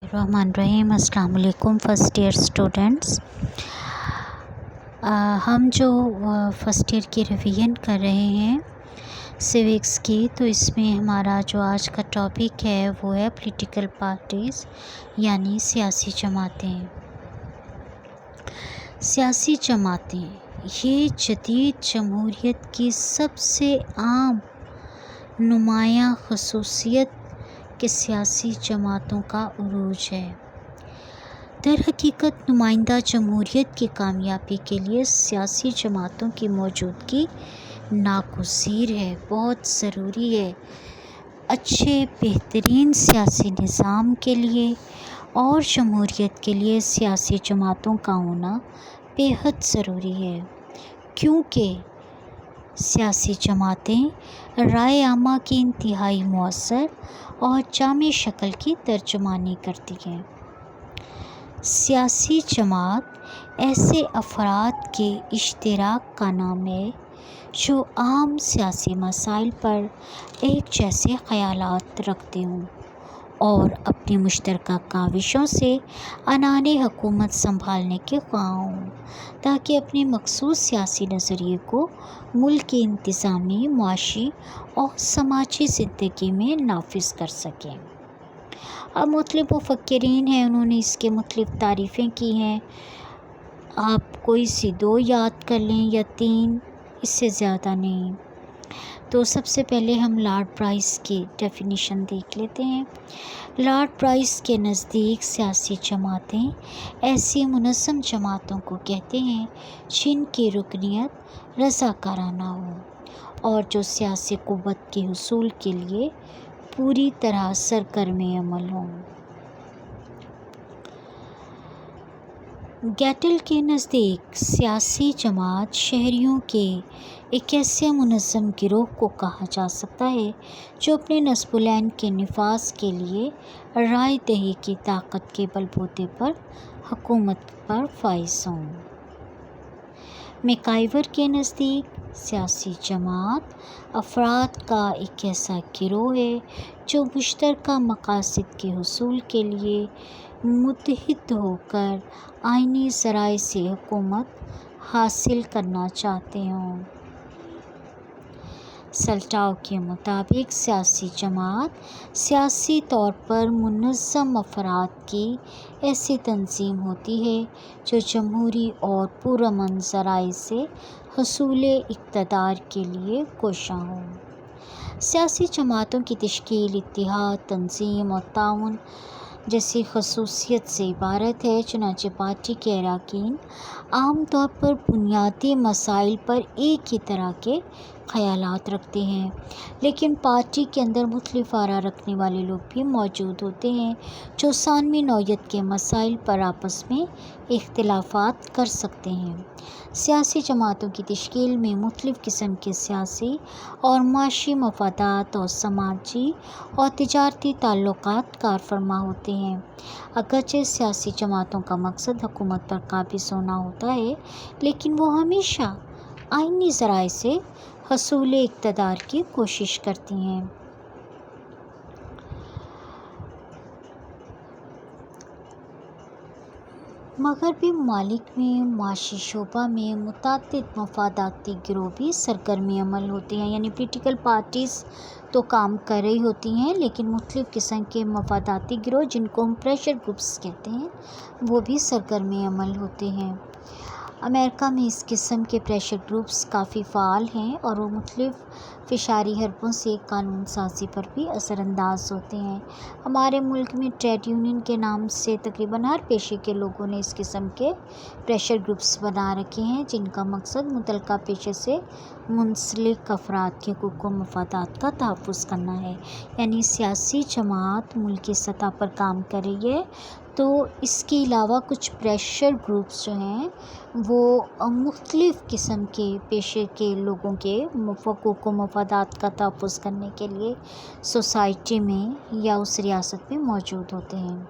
बिस्मिल्लाहिर्रहमानिर्रहीम। अस्सलाम वालेकुम फ़र्स्ट ईयर स्टूडेंट्स। हम जो फ़र्स्ट ईयर की रिवीजन कर रहे हैं सिविक्स की, तो इसमें हमारा जो आज का टॉपिक है वो है पॉलिटिकल पार्टीज़ यानी सियासी जमातें। सियासी जमातें ये जदीद जमहूरियत की सबसे आम नुमायाँ ख़ुसूसियत के सियासी जमातों का उरूज है। दर हकीकत नुमाइंदा जमहूरियत की कामयाबी के लिए सियासी जमातों की मौजूदगी नागुज़ीर है, बहुत ज़रूरी है। अच्छे बेहतरीन सियासी निज़ाम के लिए और जमहूरियत के लिए सियासी जमातों का होना बेहद ज़रूरी है, क्योंकि सियासी जमातें राय आमा की इंतहाई मौसर और जामे शक्ल की तर्जुमानी करती हैं। सियासी जमात ऐसे अफराद के इश्तिराक का नाम है जो आम सियासी मसाइल पर एक जैसे ख़यालात रखते हों और अपनी मुश्तरका काविशों से अनाने हुकूमत संभालने के ख्वाह हों, ताकि अपने मखसूस सियासी नज़रिए को मुल्क की इंतज़ामी, मुआशी और समाजी ज़िंदगी में नाफिज कर सकें। अब मुख्तलिफ़ मुफ़क्किरीन हैं, उन्होंने इसके मुख्तलिफ़ तारीफ़ें की हैं। आप कोई सी 2 याद कर लें या 3, इससे ज़्यादा नहीं। तो सबसे पहले हम लॉर्ड ब्राइस की डेफिनेशन देख लेते हैं। लॉर्ड ब्राइस के नज़दीक सियासी जमातें ऐसी मुनज़्ज़म जमातों को कहते हैं जिनकी रुकनियत रज़ाकाराना हो और जो सियासी क़ुव्वत के हुसूल के लिए पूरी तरह सरगर्म अमल हों। गैटल के नज़दीक सियासी जमात शहरियों के एक ऐसे मुनज़्ज़म गिरोह को कहा जा सकता है जो अपने नस्बुलैन के निफाज़ के लिए राय दही की ताकत के बलबूते पर हुकूमत पर फाइज़ हों। मैकाइवर के नज़दीक सियासी जमात अफराद का एक ऐसा गिरोह है जो मुश्तरका मकासद के हुसूल के लिए मुत्तहिद होकर आइनी ज़राए से हुकूमत हासिल करना चाहते हों। सल्टाव के मुताबिक सियासी जमात सियासी तौर पर मुनज़्ज़म अफराद की ऐसी तंजीम होती है जो जमहूरी और पुरअमन ज़राए से हुसूल इक़्तिदार के लिए कोशां हों। सियासी जमातों की तश्कील इत्तिहाद, तंजीम और ताउन जैसी ख़ुसूसियत से इबारत है। चुनांचे पार्टी के अरकान आम तौर पर बुनियादी मसाइल पर एक ही तरह के ख़यालात रखते हैं, लेकिन पार्टी के अंदर मुख्तलिफ़ आरा रखने वाले लोग भी मौजूद होते हैं जो सानवी नौयत के मसाइल पर आपस में इख्तिलाफ़ात कर सकते हैं। सियासी जमातों की तश्कील में मुख्तलिफ़ किस्म के सियासी और माशी मफादात और समाजी और तिजारती ताल्लुकात कार फरमा होते हैं। अगरचे सियासी जमातों का मकसद हुकूमत पर काबिज़ होना होता है, लेकिन वो हमेशा आइनी ज़राए से हुसूल इक़्तिदार की कोशिश करती हैं। मग़रबी ममालिक में माशी शोबा में मुतअद्दिद मफादाती गिरोह भी सरगर्म अमल होते हैं, यानी पॉलिटिकल पार्टीज़ तो काम कर रही होती हैं, लेकिन मुख्तलिफ़ किस्म के मफादाती गिरोह जिनको हम प्रेशर ग्रुप्स कहते हैं वो भी सरगर्म अमल होते हैं। अमेरिका में इस किस्म के प्रेशर ग्रुप्स काफ़ी फ़ाल हैं और वो मुख्तलिफ़ फ़िशारी हरबों से कानून साज़ी पर भी असरअंदाज होते हैं। हमारे मुल्क में ट्रेड यूनियन के नाम से तकरीबन हर पेशे के लोगों ने इस किस्म के प्रेशर ग्रुप्स बना रखे हैं, जिनका मकसद मुतल्लिका पेशे से मुंसलिक अफराद के हुकूक व मफादात का तहफ़्फ़ुज़ करना है। यानी सियासी जमात मुल्की सतह पर काम कर रही है, तो इसके अलावा कुछ प्रेशर ग्रुप्स जो हैं वो मुख्तलिफ़ किस्म के पेशे के लोगों के हुकूक व मफादात का तहफ़्फ़ुज़ करने के लिए सोसाइटी में या उस रियासत में मौजूद होते हैं।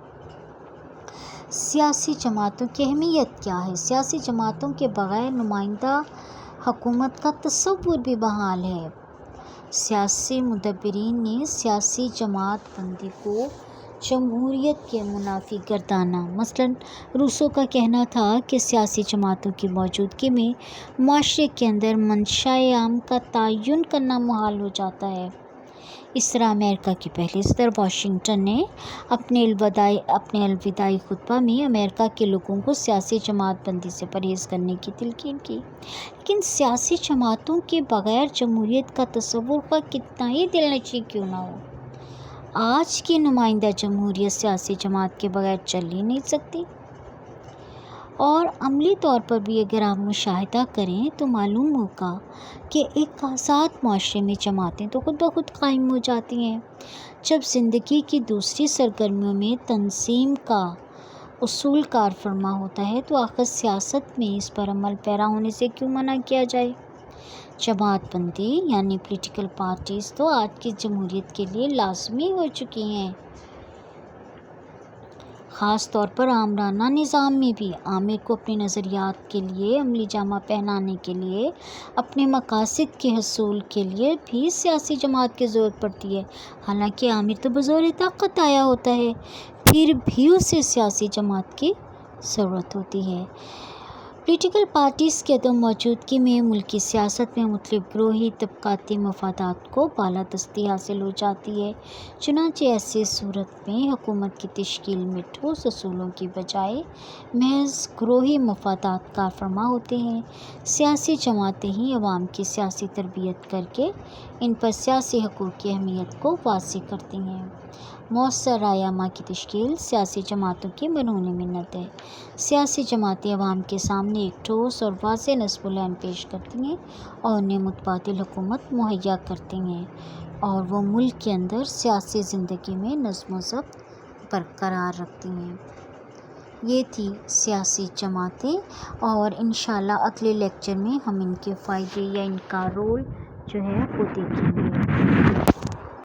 सियासी जमातों की अहमियत क्या है? सियासी जमातों के बग़ैर नुमाइंदा हुकूमत का तसव्वुर भी बहाल है। सियासी मुदब्बिरीन ने सियासी जमात बंदी को جمہوریت کے منافی گردانا۔ مثلاً روسو کا کہنا تھا کہ سیاسی جماعتوں کی موجودگی میں معاشرے کے اندر منشائے عام کا تعین کرنا محال ہو جاتا ہے۔ اس طرح امریکہ کے پہلے صدر واشنگٹن نے اپنے الوداعی خطبہ میں امریکہ کے لوگوں کو سیاسی جماعت بندی سے پرہیز کرنے کی تلقین کی۔ لیکن سیاسی جماعتوں کے بغیر جمہوریت کا تصور خواہ کتنا ہی دل نشیں کیوں نہ ہو، آج کی نمائندہ جمہوریت سیاسی جماعت کے بغیر چل ہی نہیں سکتی۔ اور عملی طور پر بھی اگر آپ مشاہدہ کریں تو معلوم ہوگا کہ ایک آزاد معاشرے میں جماعتیں تو خود بخود قائم ہو جاتی ہیں۔ جب زندگی کی دوسری سرگرمیوں میں تنظیم کا اصول کار فرما ہوتا ہے تو آخر سیاست میں اس پر عمل پیرا ہونے سے کیوں منع کیا جائے؟ جماعت بندی یعنی پولیٹیکل پارٹیز تو آج کی جمہوریت کے لیے لازمی ہو چکی ہیں۔ خاص طور پر آمرانہ نظام میں بھی عامر کو اپنے نظریات کے لیے عملی جامہ پہنانے کے لیے، اپنے مقاصد کے حصول کے لیے بھی سیاسی جماعت کی ضرورت پڑتی ہے۔ حالانکہ عامر تو بزور طاقت آیا ہوتا ہے، پھر بھی اسے سیاسی جماعت کی ضرورت ہوتی ہے۔ پولیٹیکل پارٹیز کی عدم موجودگی میں ملکی سیاست میں مختلف گروہی طبقاتی مفادات کو بالادستی حاصل ہو جاتی ہے۔ چنانچہ ایسی صورت میں حکومت کی تشکیل میں ٹھوس اصولوں کی بجائے محض گروہی مفادات کار فرما ہوتے ہیں۔ سیاسی جماعتیں ہی عوام کی سیاسی تربیت کر کے ان پر سیاسی حقوق کی اہمیت کو واضح کرتی ہیں۔ مؤثر رائے عامہ کی تشکیل سیاسی جماعتوں کی مرہون منت ہے۔ سیاسی جماعتیں عوام کے سامنے ایک ٹھوس اور واضح نصب العین پیش کرتی ہیں اور انہیں متبادل حکومت مہیا کرتی ہیں، اور وہ ملک کے اندر سیاسی زندگی میں نظم و ضبط برقرار رکھتی ہیں۔ یہ تھی سیاسی جماعتیں، اور انشاءاللہ اگلے لیکچر میں ہم ان کے فائدے یا ان کا رول جو ہے وہ دیکھیں گے۔